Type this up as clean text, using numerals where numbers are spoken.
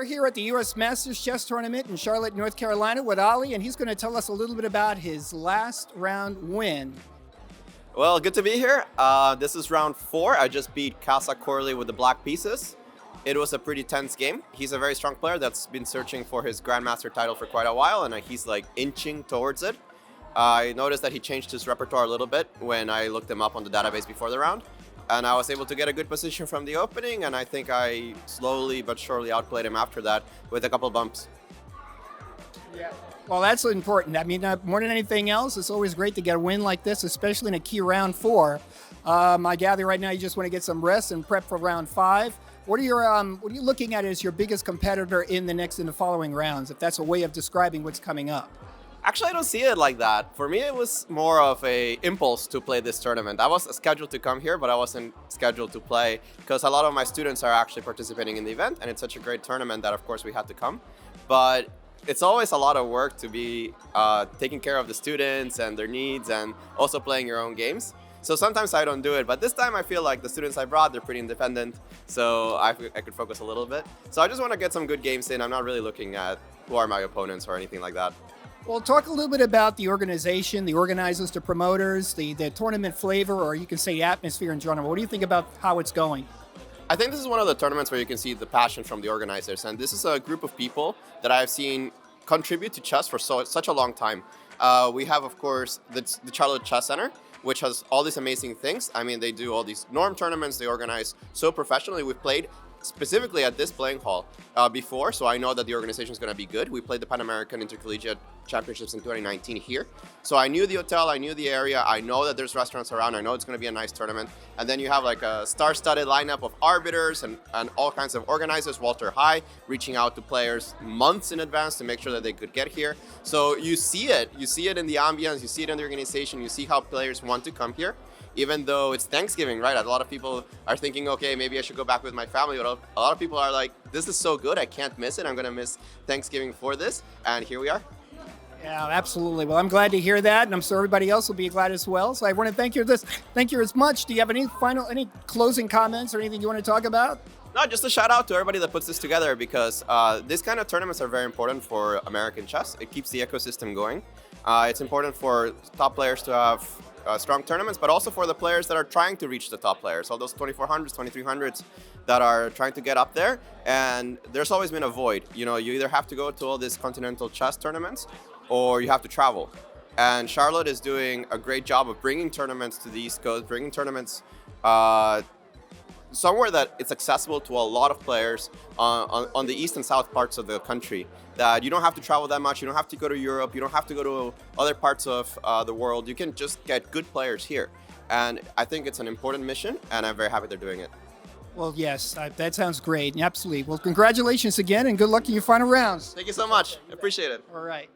here at the U.S. Masters Chess Tournament in Charlotte, North Carolina with Ali, and he's going to tell us a little bit about his last round win. Well, good to be here. This is round 4. I just beat Casa Corley with the black pieces. It was a pretty tense game. He's a very strong player that's been searching for his Grandmaster title for quite a while, and he's like inching towards it. I noticed that he changed his repertoire a little bit when I looked him up on the database before the round. And I was able to get a good position from the opening, and I think I slowly but surely outplayed him after that with a couple bumps. Yeah. Well, that's important. I mean, more than anything else, it's always great to get a win like this, especially in a key round 4. I gather right now you just want to get some rest and prep for round 5. What are you looking at as your biggest competitor in the following rounds, if that's a way of describing what's coming up? Actually, I don't see it like that. For me, it was more of a impulse to play this tournament. I was scheduled to come here, but I wasn't scheduled to play because a lot of my students are actually participating in the event, and it's such a great tournament that, of course, we had to come. But it's always a lot of work to be taking care of the students and their needs and also playing your own games. So sometimes I don't do it, but this time I feel like the students I brought, they're pretty independent, so I could focus a little bit. So I just want to get some good games in. I'm not really looking at who are my opponents or anything like that. Well, talk a little bit about the organization, the organizers, the promoters, the tournament flavor, or you can say atmosphere in general. What do you think about how it's going? I think this is one of the tournaments where you can see the passion from the organizers, and this is a group of people that I've seen contribute to chess for such a long time. We have, of course, the Charlotte Chess Center, which has all these amazing things. I mean, they do all these norm tournaments, they organize so professionally. We've played specifically at this playing hall before, so I know that the organization is going to be good. We played the Pan American Intercollegiate Championships in 2019 here. So I knew the hotel, I knew the area, I know that there's restaurants around, I know it's going to be a nice tournament. And then you have like a star-studded lineup of arbiters and all kinds of organizers, Walter High, reaching out to players months in advance to make sure that they could get here. So you see it in the ambience, you see it in the organization, you see how players want to come here. Even though it's Thanksgiving, right? A lot of people are thinking, okay, maybe I should go back with my family. But a lot of people are like, this is so good, I can't miss it. I'm going to miss Thanksgiving for this. And here we are. Yeah, absolutely. Well, I'm glad to hear that, and I'm sure everybody else will be glad as well. So I want to thank you as much. Do you have any closing comments or anything you want to talk about? No, just a shout out to everybody that puts this together because this kind of tournaments are very important for American chess. It keeps the ecosystem going. It's important for top players to have strong tournaments, but also for the players that are trying to reach the top players, all those 2400s, 2300s that are trying to get up there. And there's always been a void. You know, you either have to go to all these continental chess tournaments or you have to travel. And Charlotte is doing a great job of bringing tournaments to the East Coast, bringing tournaments somewhere that it's accessible to a lot of players on the east and south parts of the country, that you don't have to travel that much, you don't have to go to Europe, you don't have to go to other parts of the world. You can just get good players here. And I think it's an important mission, and I'm very happy they're doing it. Well, yes, that sounds great. Absolutely. Well, congratulations again, and good luck in your final rounds. Thank you so much. I appreciate it. All right.